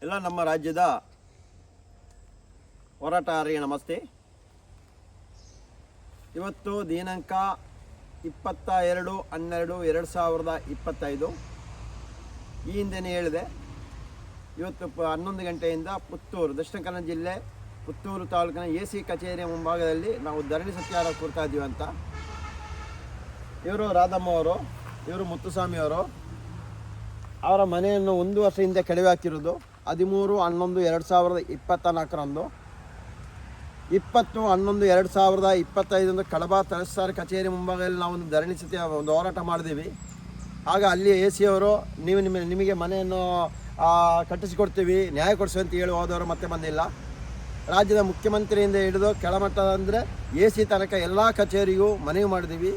ಎಲ್ಲ ನಮ್ಮ ರಾಜ್ಯದ ಹೋರಾಟಗಾರರಿಗೆ ನಮಸ್ತೆ. ಇವತ್ತು ದಿನಾಂಕ 22/12/2025. ಈ ಹಿಂದೆನೇ ಹೇಳಿದೆ, ಇವತ್ತು 11 ಗಂಟೆಯಿಂದ ಪುತ್ತೂರು, ದಕ್ಷಿಣ ಕನ್ನಡ ಜಿಲ್ಲೆ ಪುತ್ತೂರು ತಾಲೂಕಿನ AC ಕಚೇರಿಯ ಮುಂಭಾಗದಲ್ಲಿ ನಾವು ಧರಣಿ ಸತ್ಯಾಗ್ರಹ ಕೊಡ್ತಾ ಇದ್ದೀವಿ ಅಂತ. ಇವರು ರಾಧಮ್ಮ ಅವರು, ಇವರು ಮುತ್ತುಸ್ವಾಮಿ ಅವರು. ಅವರ ಮನೆಯನ್ನು 1 ವರ್ಷ ಹಿಂದೆ ಕೆಡವಿ ಹಾಕಿರೋದು 13/11/2024ರಂದು. 20/11/2025 ಕಡಬ ತಹಸೀಲ್ದಾರ್ ಕಚೇರಿ ಮುಂಭಾಗದಲ್ಲಿ ನಾವು ಒಂದು ಧರಣಿ ಒಂದು ಹೋರಾಟ ಮಾಡಿದ್ದೀವಿ. ಆಗ ಅಲ್ಲಿ AC ಅವರು ನಿಮಗೆ ಮನೆಯನ್ನು ಕಟ್ಟಿಸಿಕೊಡ್ತೀವಿ, ನ್ಯಾಯ ಕೊಡಿಸಿ ಅಂತ ಹೇಳಿ ಹೋದವರು ಮತ್ತೆ ಬಂದಿಲ್ಲ. ರಾಜ್ಯದ ಮುಖ್ಯಮಂತ್ರಿಯಿಂದ ಹಿಡಿದು ಕೆಳಮಟ್ಟ ಅಂದರೆ AC ತನಕ ಎಲ್ಲ ಕಚೇರಿಗೂ ಮನವಿ ಮಾಡಿದ್ದೀವಿ.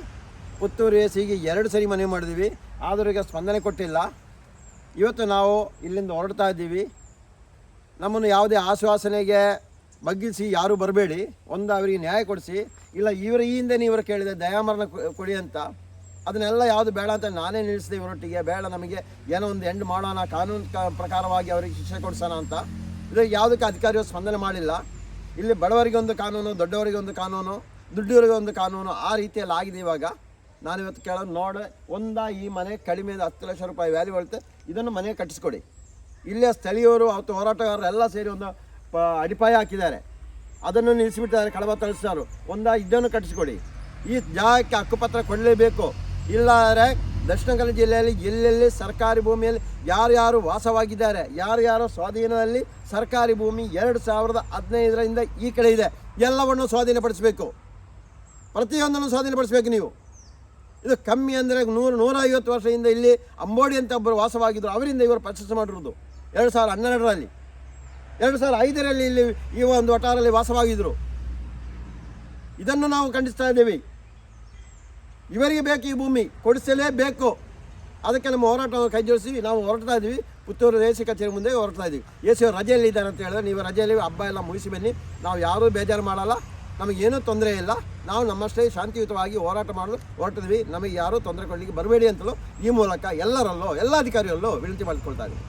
ಪುತ್ತೂರು ACಗೆ 2 ಸರಿ ಮನವಿ ಮಾಡಿದ್ದೀವಿ, ಆದರೂ ಈಗ ಸ್ಪಂದನೆ ಕೊಟ್ಟಿಲ್ಲ. ಇವತ್ತು ನಾವು ಇಲ್ಲಿಂದ ಹೊರಡ್ತಾ ಇದ್ದೀವಿ. ನಮ್ಮನ್ನು ಯಾವುದೇ ಆಶ್ವಾಸನೆಗೆ ಬಗ್ಗಿಸಿ ಯಾರೂ ಬರಬೇಡಿ, ಒಂದು ಅವರಿಗೆ ನ್ಯಾಯ ಕೊಡಿಸಿ. ಇಲ್ಲ ಈ ಹಿಂದೆ ಇವರು ಕೇಳಿದೆ ದಯಾಮರಣ ಕೊಡಿ ಅಂತ, ಅದನ್ನೆಲ್ಲ ಯಾವುದು ಬೇಡ ಅಂತ ನಾನೇ ನಿಲ್ಲಿಸಿದೆ ಇವರೊಟ್ಟಿಗೆ. ಬೇಡ, ನಮಗೆ ಏನೋ ಒಂದು ಎಂಡ್ ಮಾಡೋಣ, ಕಾನೂನು ಪ್ರಕಾರವಾಗಿ ಅವರಿಗೆ ಶಿಕ್ಷೆ ಕೊಡಿಸೋಣ ಅಂತ. ಇದಕ್ಕೆ ಯಾವುದಕ್ಕೆ ಅಧಿಕಾರಿಗಳು ಸ್ಪಂದನೆ ಮಾಡಿಲ್ಲ. ಇಲ್ಲಿ ಬಡವರಿಗೆ ಒಂದು ಕಾನೂನು, ದೊಡ್ಡವರಿಗೆ ಒಂದು ಕಾನೂನು, ದುಡ್ಡವರಿಗೆ ಒಂದು ಕಾನೂನು, ಆ ರೀತಿಯಲ್ಲಿ ಆಗಿದೆ. ಇವಾಗ ನಾನಿವತ್ತು ಕೇಳೋದು ನೋಡಿ, ಈ ಮನೆ ಕಡಿಮೆ 10 ಲಕ್ಷ ರೂಪಾಯಿ ವ್ಯಾಲ್ಯೂ ಬರುತ್ತೆ, ಇದನ್ನು ಮನೆ ಕಟ್ಟಿಸ್ಕೊಡಿ. ಇಲ್ಲೇ ಸ್ಥಳೀಯರು ಮತ್ತು ಹೋರಾಟಗಾರರು ಎಲ್ಲ ಸೇರಿ ಒಂದು ಅಡಿಪಾಯ ಹಾಕಿದ್ದಾರೆ, ಅದನ್ನು ನಿಲ್ಲಿಸಿಬಿಟ್ಟಿದ್ದಾರೆ. ಕಡಬ ತಹಸೀಲ್ದಾರರು ಇದನ್ನು ಕಟ್ಟಿಸ್ಕೊಡಿ. ಈ ಜಾಗಕ್ಕೆ ಹಕ್ಕುಪತ್ರ ಕೊಡಲೇಬೇಕು. ಇಲ್ಲಾದರೆ ದಕ್ಷಿಣ ಕನ್ನಡ ಜಿಲ್ಲೆಯಲ್ಲಿ ಎಲ್ಲೆಲ್ಲಿ ಸರ್ಕಾರಿ ಭೂಮಿಯಲ್ಲಿ ಯಾರ್ಯಾರು ವಾಸವಾಗಿದ್ದಾರೆ, ಯಾರ್ಯಾರು ಸ್ವಾಧೀನದಲ್ಲಿ ಸರ್ಕಾರಿ ಭೂಮಿ 2015ರಿಂದ ಈ ಕಡೆ ಇದೆ, ಎಲ್ಲವನ್ನು ಸ್ವಾಧೀನಪಡಿಸಬೇಕು. ಪ್ರತಿಯೊಂದನ್ನು ಸ್ವಾಧೀನಪಡಿಸಬೇಕು ನೀವು. ಇದು ಕಮ್ಮಿ ಅಂದರೆ 150 ವರ್ಷದಿಂದ ಇಲ್ಲಿ ಅಂಬೋಡಿ ಅಂತ ಒಬ್ಬರು ವಾಸವಾಗಿದ್ದರು, ಅವರಿಂದ ಇವರು ಪರ್ಚೇಸ್ ಮಾಡಿರೋದು 2012ರಲ್ಲಿ. 2005ರಲ್ಲಿ ಇಲ್ಲಿ ಈ ಒಂದು ವಟಾರಲ್ಲಿ ವಾಸವಾಗಿದ್ದರು. ಇದನ್ನು ನಾವು ಖಂಡಿಸ್ತಾ ಇದ್ದೀವಿ. ಇವರಿಗೆ ಬೇಕು, ಈ ಭೂಮಿ ಕೊಡಿಸಲೇಬೇಕು. ಅದಕ್ಕೆ ನಮ್ಮ ಹೋರಾಟವನ್ನು ಕೈ ಜೋಡಿಸಿ ನಾವು ಹೊರಡ್ತಾ ಇದ್ದೀವಿ. ಪುತ್ತೂರು AC ಕಚೇರಿ ಮುಂದೆ ಹೊರಡ್ತಾ ಇದ್ದೀವಿ. AC ಅವರು ರಜೆಯಲ್ಲಿ ಇದ್ದಾರೆ ಅಂತ ಹೇಳಿದ್ರೆ, ನೀವು ರಜೆಯಲ್ಲಿ ಹಬ್ಬ ಎಲ್ಲ ಮುಗಿಸಿ ಬನ್ನಿ, ನಾವು ಯಾರೂ ಬೇಜಾರು ಮಾಡಲ್ಲ, ನಮಗೇನೂ ತೊಂದರೆ ಇಲ್ಲ. ನಾವು ನಮ್ಮಷ್ಟೇ ಶಾಂತಿಯುತವಾಗಿ ಹೋರಾಟ ಮಾಡಲು ಹೊರಟಿದ್ವಿ. ನಮಗೆ ಯಾರೂ ತೊಂದರೆ ಕೊಡಲಿಕ್ಕೆ ಬರಬೇಡಿ ಅಂತಲೂ ಈ ಮೂಲಕ ಎಲ್ಲರಲ್ಲೂ, ಎಲ್ಲ ಅಧಿಕಾರಿಗಳಲ್ಲೂ ವಿನಂತಿ ಮಾಡಿಕೊಳ್ತಾ ಇದ್ದೀವಿ.